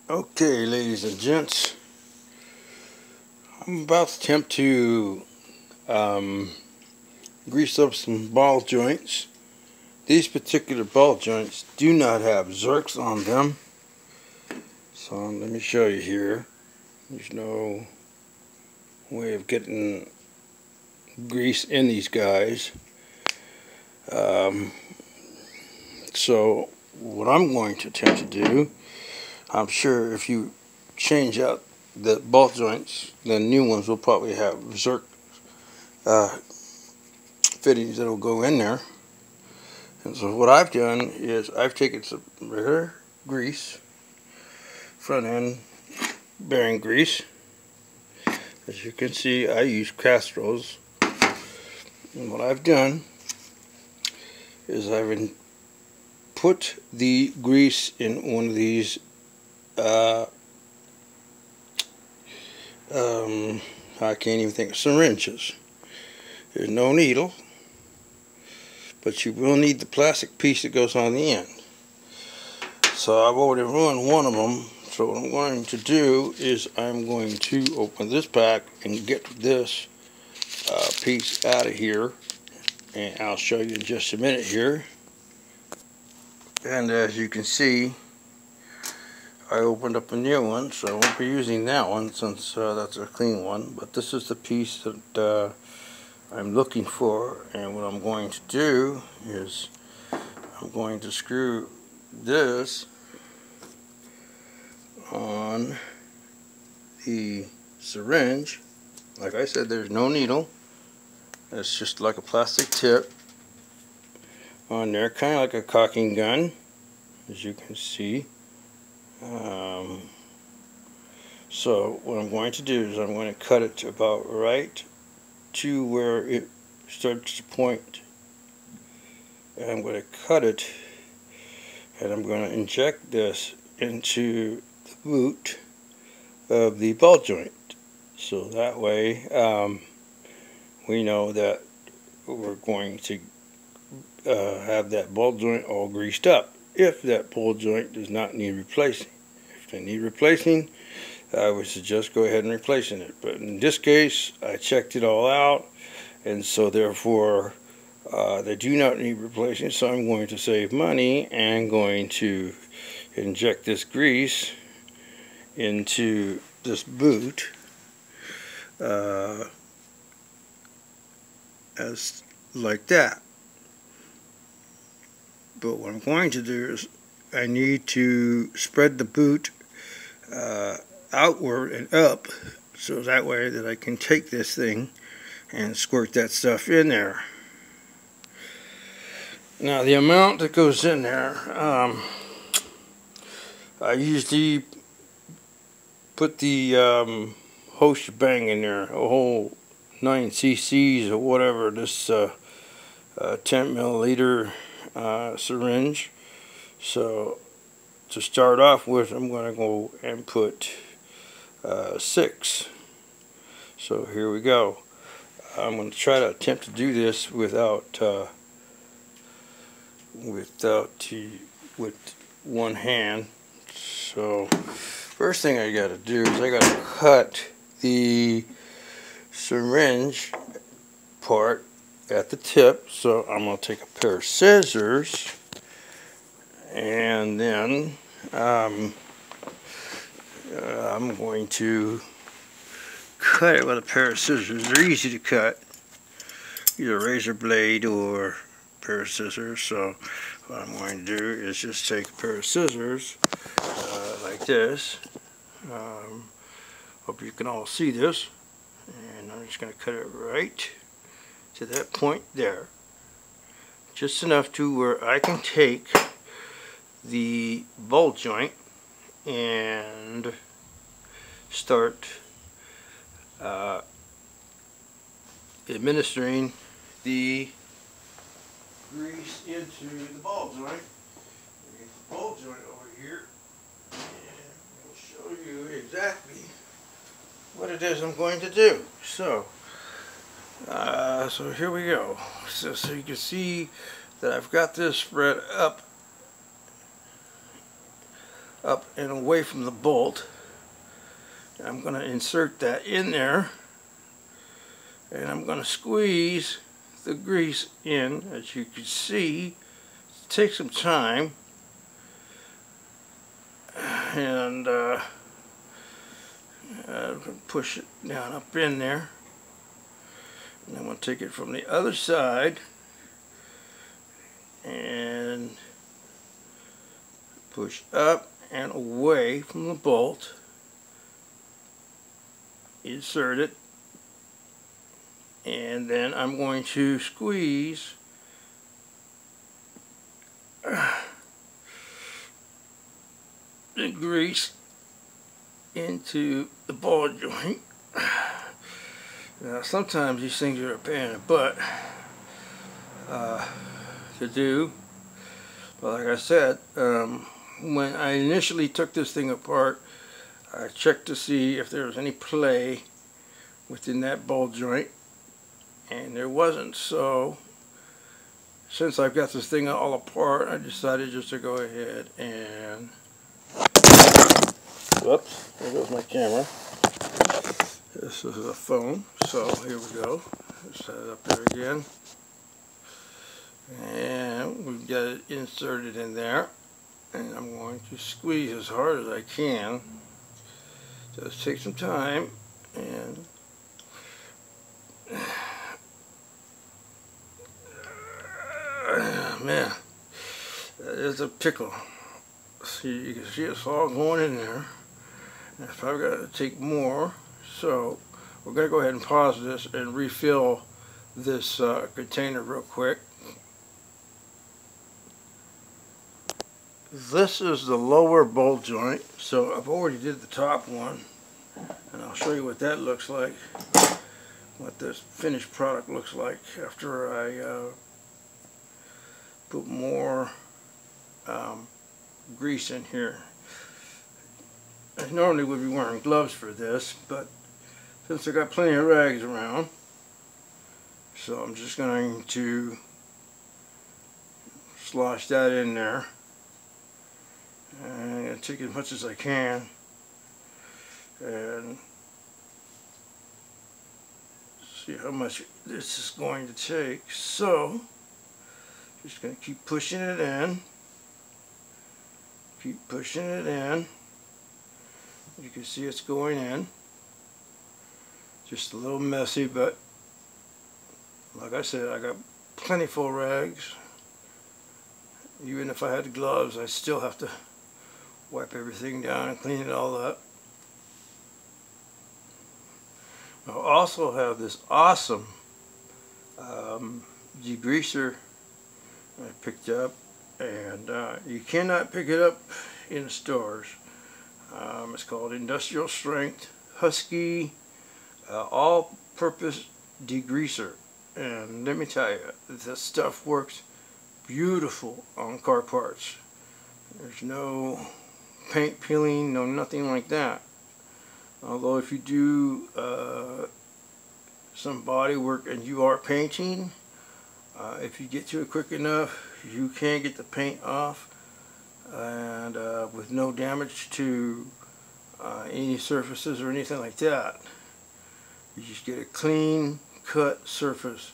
Okay, ladies and gents, I'm about to attempt to grease up some ball joints. These particular ball joints do not have zerks on them, so let me show you here. There's no way of getting grease in these guys. So what I'm going to attempt to do, I'm sure if you change out the ball joints, the new ones will probably have zerk fittings that will go in there. And so what I've done is I've taken some regular grease, front end bearing grease. As you can see, I use Castro's. And what I've done is I've put the grease in one of these I can't even think of syringes. There's no needle, but you will need the plastic piece that goes on the end. So I've already ruined one of them. So what I'm going to do is I'm going to open this pack and get this piece out of here, and I'll show you in just a minute here. And as you can see, I opened up a new one, so I won't be using that one since that's a clean one. But this is the piece that I'm looking for, and what I'm going to do is I'm going to screw this on the syringe. Like I said, there's no needle. It's just like a plastic tip on there, kind of like a caulking gun, as you can see. So what I'm going to do is I'm going to cut it to about right to where it starts to point, and I'm going to cut it, and I'm going to inject this into the boot of the ball joint, so that way we know that we're going to have that ball joint all greased up. If that ball joint does not need replacing, if they need replacing, I would suggest go ahead and replacing it. But in this case, I checked it all out, and so therefore they do not need replacing. So I'm going to save money and going to inject this grease into this boot as like that. But what I'm going to do is I need to spread the boot outward and up, so that way that I can take this thing and squirt that stuff in there. Now the amount that goes in there, I usually put the whole shebang in there, a whole 9 cc's or whatever, this 10 milliliter syringe. So to start off with, I'm going to go and put 6. So here we go. I'm going to try to attempt to do this with one hand. So first thing I got to do is I got to cut the syringe part at the tip. So I'm going to take a pair of scissors, and then I'm going to cut it with a pair of scissors. They're easy to cut, either a razor blade or a pair of scissors. So what I'm going to do is just take a pair of scissors like this. Hope you can all see this. And I'm just going to cut it right to that point there. Just enough to where I can take the ball joint and start administering the grease into the ball joint. Get the ball joint over here, and we'll show you exactly what it is I'm going to do. So here we go. So you can see that I've got this spread up up and away from the bolt. I'm going to insert that in there, and I'm going to squeeze the grease in. As you can see, it takes some time, and push it down up in there. And I'm going to take it from the other side and push up and away from the bolt. Insert it, and then I'm going to squeeze the grease into the ball joint. Now sometimes these things are a pain in the butt to do, but like I said, when I initially took this thing apart, I checked to see if there was any play within that ball joint, and there wasn't. So since I've got this thing all apart, I decided just to go ahead and, whoops, there goes my camera. This is a phone, so here we go. Set it up there again, and we've got it inserted in there, and I'm going to squeeze as hard as I can. Just take some time, and man, that is a pickle. See, you can see it's all going in there. And it's probably got to take more, so we're going to go ahead and pause this and refill this container real quick. This is the lower bolt joint, so I've already did the top one, and I'll show you what that looks like, what this finished product looks like after I put more grease in here. I normally would be wearing gloves for this, but since I got plenty of rags around, so I'm just going to slosh that in there. And I'm going to take as much as I can and see how much this is going to take. So, just going to keep pushing it in. Keep pushing it in. You can see it's going in. Just a little messy, but like I said, I got plentiful rags. Even if I had gloves, I still have to wipe everything down and clean it all up. I also have this awesome degreaser I picked up, and you cannot pick it up in the stores. It's called Industrial Strength Husky All-Purpose Degreaser, and let me tell you, this stuff works beautiful on car parts. There's no paint peeling, no nothing like that. Although if you do some body work and you are painting, if you get to it quick enough, you can get the paint off, and with no damage to any surfaces or anything like that. You just get a clean cut surface.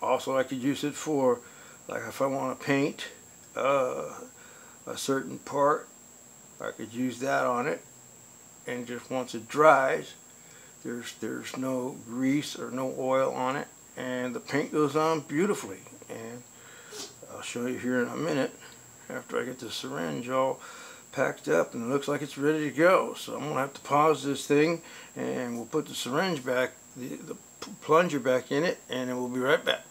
Also, I could use it for, like, if I want to paint a certain part, I could use that on it, and just once it dries, there's no grease or no oil on it, and the paint goes on beautifully. And I'll show you here in a minute after I get the syringe all packed up and it looks like it's ready to go. So I'm going to have to pause this thing, and we'll put the syringe back, the plunger back in it, and then we'll be right back.